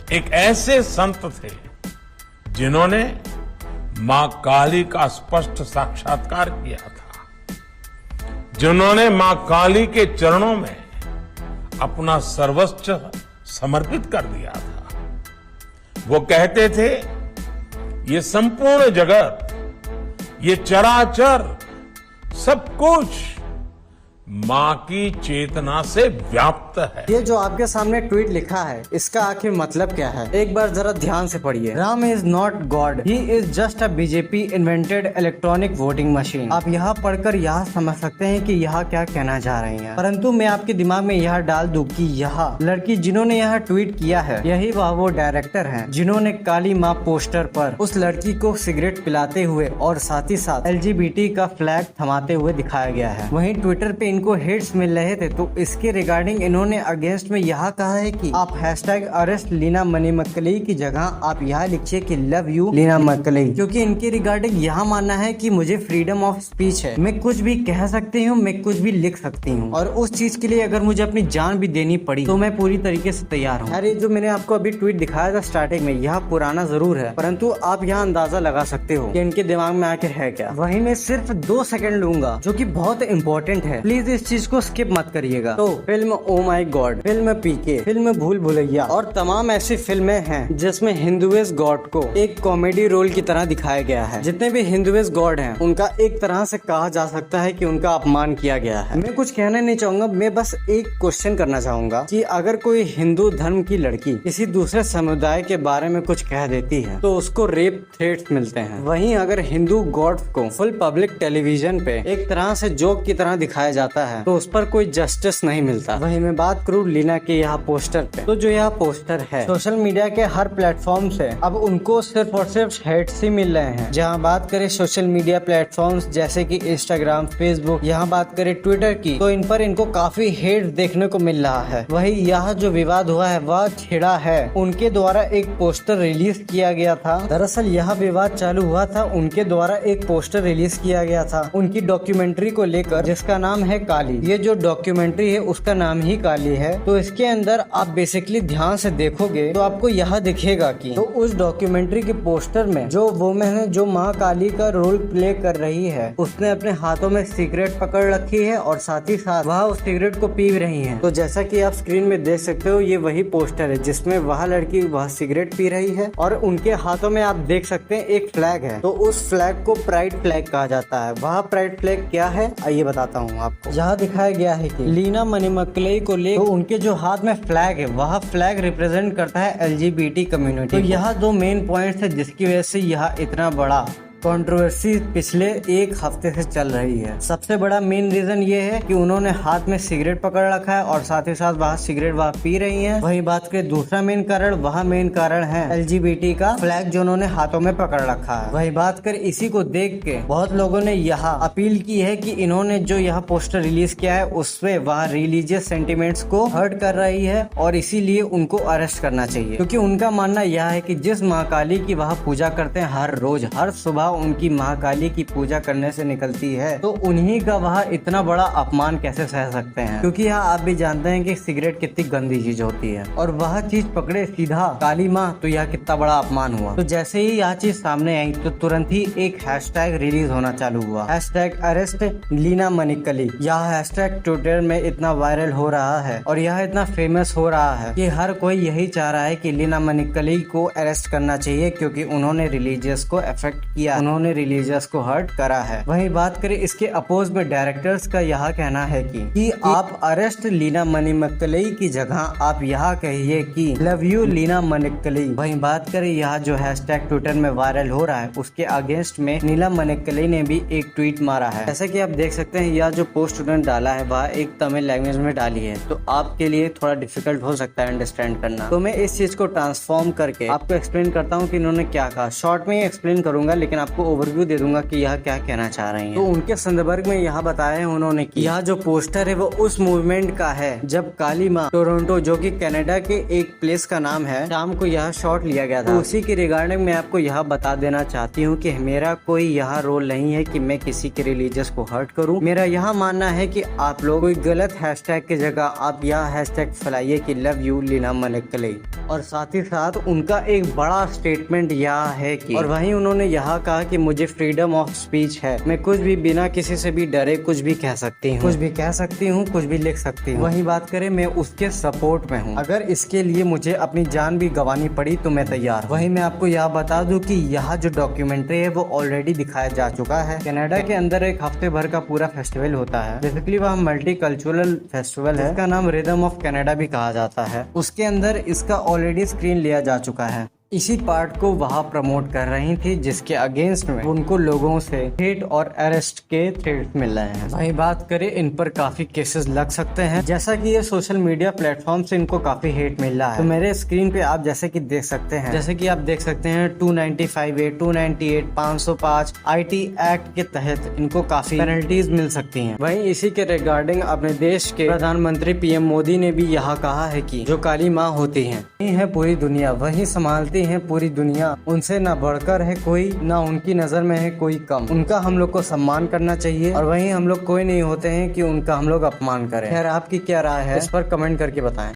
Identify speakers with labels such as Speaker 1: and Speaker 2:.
Speaker 1: एक ऐसे संत थे जिन्होंने मां काली का स्पष्ट साक्षात्कार किया था, जिन्होंने मां काली के चरणों में अपना सर्वस्व समर्पित कर दिया था। वो कहते थे, ये संपूर्ण जगत, ये चराचर सब कुछ मां की चेतना से व्याप्त है।
Speaker 2: ये जो आपके सामने ट्वीट लिखा है, इसका आखिर मतलब क्या है? एक बार जरा ध्यान से पढ़िए। Ram is not God, he is just a BJP invented electronic voting machine. आप यहाँ पढ़कर यह समझ सकते हैं कि यह क्या कहना चाह रही हैं। परंतु मैं आपके दिमाग में यह डाल दूं कि यह लड़की जिन्होंने यह ट्वीट किया है, यही वह वो डायरेक्टर हैं जिन्होंने काली माँ पोस्टर पर उस लड़की को सिगरेट पिलाते हुए और साथ ही साथ LGBT का फ्लैग थमाते हुए दिखाया गया है। वहीं ट्विटर पे इनको हेट्स मिल रहे थे, तो इसके रिगार्डिंग इन्होंने अगेंस्ट में यह कहा है कि आप #अरेस्ट लीना मणिमक्कली की जगह आप यह लिखिए कि लव यू लीना मक्कली, क्योंकि इनके रिगार्डिंग यह मानना है कि मुझे फ्रीडम ऑफ स्पीच है, मैं कुछ भी कह सकती हूँ, मैं कुछ भी लिख सकती हूँ, और उस चीज के लिए अगर मुझे अपनी जान भी देनी पड़ी तो मैं पूरी तरीके से तैयार हूँ। अरे जो मैंने आपको अभी ट्वीट दिखाया था स्टार्टिंग में, यह पुराना जरूर है, परंतु आप यहाँ अंदाजा लगा सकते हो कि इनके दिमाग में आखिर है क्या। वही मैं सिर्फ 2 सेकंड लूंगा जो कि बहुत इंपॉर्टेंट है, प्लीज इस चीज को स्किप मत करिएगा। तो फिल्म ओ माई गॉड, फिल्म पीके, फिल्म भूल भुलैया और तमाम ऐसी फिल्में हैं जिसमें हिंदुइस्ट गॉड को एक कॉमेडी रोल की तरह दिखाया गया है। जितने भी हिंदुइस्ट गॉड हैं, उनका एक तरह से कहा जा सकता है कि उनका अपमान किया गया है। मैं कुछ कहना नहीं चाहूंगा, मैं बस एक क्वेश्चन करना चाहूंगा कि अगर कोई हिंदू धर्म की लड़की किसी दूसरे समुदाय के बारे में कुछ कह देती है तो उसको रेप थ्रेट्स मिलते हैं। वहीं अगर हिंदू गॉड को फुल पब्लिक टेलीविजन पे एक तरह से जोक की तरह दिखाया जाता है तो उस पर कोई जस्टिस नहीं मिलता। वहीं मैं बात करूँ लीना के यहाँ पोस्टर पे, तो जो यह पोस्टर है सोशल मीडिया के हर प्लेटफॉर्म से अब उनको सिर्फ और सिर्फ हेट्स ही मिल रहे हैं। जहाँ बात करें सोशल मीडिया प्लेटफॉर्म्स जैसे कि इंस्टाग्राम, फेसबुक, यहाँ बात करें ट्विटर की, तो इन पर इनको काफी हेट देखने को मिल रहा है। वही यह जो विवाद हुआ है वह छिड़ा है उनके द्वारा एक पोस्टर रिलीज किया गया था। दरअसल यह विवाद चालू हुआ था उनके द्वारा एक पोस्टर रिलीज किया गया था उनकी डॉक्यूमेंट्री को लेकर, जिसका नाम है काली। ये जो डॉक्यूमेंट्री है उसका नाम ही काली है। तो इसके अंदर आप बेसिकली ध्यान से देखोगे तो आपको यह दिखेगा कि तो उस डॉक्यूमेंट्री के पोस्टर में जो वुमेन है जो माँ काली का रोल प्ले कर रही है, उसने अपने हाथों में सिगरेट पकड़ रखी है और साथ ही साथ वह उस सिगरेट को पी रही है। तो जैसा कि आप स्क्रीन में देख सकते हो, ये वही पोस्टर है जिसमें वह लड़की वह सिगरेट पी रही है और उनके हाथों में आप देख सकते हैं एक फ्लैग है। तो उस फ्लैग को प्राइड फ्लैग कहा जाता है। वह प्राइड फ्लैग क्या है आइए बताता हूँ आपको। जहाँ दिखाया गया है कि लीना मणिमक्कली को ले तो उनके जो हाथ में फ्लैग है वह फ्लैग रिप्रेजेंट करता है LGBT कम्युनिटी। तो यह 2 मेन पॉइंट्स है जिसकी वजह से यह इतना बड़ा कंट्रोवर्सी पिछले 1 हफ्ते से चल रही है। सबसे बड़ा मेन रीजन ये है कि उन्होंने हाथ में सिगरेट पकड़ रखा है और साथ ही साथ वह सिगरेट वह पी रही हैं। वही बात करें दूसरा मेन कारण, वह मेन कारण है LGBT का फ्लैग जो उन्होंने हाथों में पकड़ रखा है। वही बात करें इसी को देख के बहुत लोगों ने यह अपील की है कि इन्होंने जो यह पोस्टर रिलीज किया है उससे वह रिलीजियस सेंटिमेंट्स को हर्ट कर रही है और इसीलिए उनको अरेस्ट करना चाहिए, क्योंकि उनका मानना यह है कि जिस माँ काली की वह पूजा करते हैं हर रोज हर सुबह उनकी महाकाली की पूजा करने से निकलती है, तो उन्हीं का वह इतना बड़ा अपमान कैसे सह सकते हैं। क्योंकि यह आप भी जानते हैं कि सिगरेट कितनी गंदी चीज होती है और वह चीज पकड़े सीधा काली माँ, तो यह कितना बड़ा अपमान हुआ। तो जैसे ही यह चीज सामने आई तो तुरंत ही एक हैशटैग रिलीज होना चालू हुआ, #अरेस्ट लीना मणिमक्कली। यह हैशटैग ट्विटर में इतना वायरल हो रहा है और यह इतना फेमस हो रहा है कि हर कोई यही चाह रहा है कि लीना मणिमक्कली को अरेस्ट करना चाहिए, क्योंकि उन्होंने रिलीजियस को अफेक्ट किया, उन्होंने रिलीजियस को हर्ट करा है। वहीं बात करें इसके अपोज में डायरेक्टर्स का यह कहना है कि आप अरेस्ट लीना मणिमक्कली की जगह आप यह कहिए कि लव यू लीना मणिमक्कली। वहीं बात करें यह जो हैशटैग ट्विटर में वायरल हो रहा है उसके अगेंस्ट में नीला मणिमक्कली ने भी एक ट्वीट मारा है। जैसा कि आप देख सकते हैं यह जो पोस्ट उन्होंने डाला है वह एक तमिल लैंग्वेज में डाली है, तो आपके लिए थोड़ा डिफिकल्ट हो सकता है अंडरस्टैंड करना। तो मैं इस चीज को ट्रांसफॉर्म करके आपको एक्सप्लेन करता हूँ कि इन्होंने क्या कहा। शॉर्ट में ही एक्सप्लेन करूंगा लेकिन आपको ओवरव्यू दे दूंगा कि यह क्या कहना चाह रही हैं। तो उनके संदर्भ में यह बताया है उन्होंने कि यह जो पोस्टर है वो उस मूवमेंट का है जब काली माँ टोरंटो, जो कि कनाडा के एक प्लेस का नाम है, शाम को यह शॉट लिया गया था। तो उसी के रिगार्डिंग मैं आपको यह बता देना चाहती हूँ कि मेरा कोई यह रोल नहीं है कि मैं किसी के रिलीजियस को हर्ट करूँ। मेरा यह मानना है कि आप लोग कोई गलत हैशटैग की जगह आप यह हैशटैग फैलाइए कि लव यू लीना मनकले। और साथ ही साथ उनका एक बड़ा स्टेटमेंट यह है कि, और वहीं उन्होंने यह कहा कि मुझे फ्रीडम ऑफ स्पीच है, मैं कुछ भी बिना किसी से भी डरे कुछ भी कह सकती हूँ, कुछ भी कह सकती हूँ, कुछ भी लिख सकती हूँ। वहीं बात करें, मैं उसके सपोर्ट में हूँ। अगर इसके लिए मुझे अपनी जान भी गंवानी पड़ी तो मैं तैयार हूँ। वहीं मैं आपको यह बता दूं कि यह जो डॉक्यूमेंट्री है वो ऑलरेडी दिखाया जा चुका है। कनाडा के अंदर एक हफ्ते भर का पूरा फेस्टिवल होता है। बेसिकली वह मल्टी कल्चरल फेस्टिवल है। इसका नाम रिदम ऑफ कनाडा भी कहा जाता है। उसके अंदर इसका ऑलरेडी स्क्रीन लिया जा चुका है। इसी पार्ट को वह प्रमोट कर रही थी जिसके अगेंस्ट में उनको लोगों से हेट और अरेस्ट के थ्रेट मिल रहे हैं। वहीं बात करें, इन पर काफी केसेस लग सकते हैं, जैसा कि ये सोशल मीडिया प्लेटफॉर्म से इनको काफी हेट मिल रहा है। तो मेरे स्क्रीन पे आप जैसे कि देख सकते हैं, जैसे कि आप देख सकते हैं 295A, 298, 505 IT एक्ट के तहत इनको काफी पेनल्टीज मिल सकती हैं। वहीं इसी के रिगार्डिंग अपने देश के प्रधानमंत्री PM मोदी ने भी यह कहा है कि जो काली माँ होती है पूरी दुनिया, वही संभालती है पूरी दुनिया, उनसे ना बढ़कर है कोई, ना उनकी नजर में है कोई कम। उनका हम लोग को सम्मान करना चाहिए और वहीं हम लोग कोई नहीं होते हैं कि उनका हम लोग अपमान करें। खैर, आपकी क्या राय है इस पर कमेंट करके बताएं।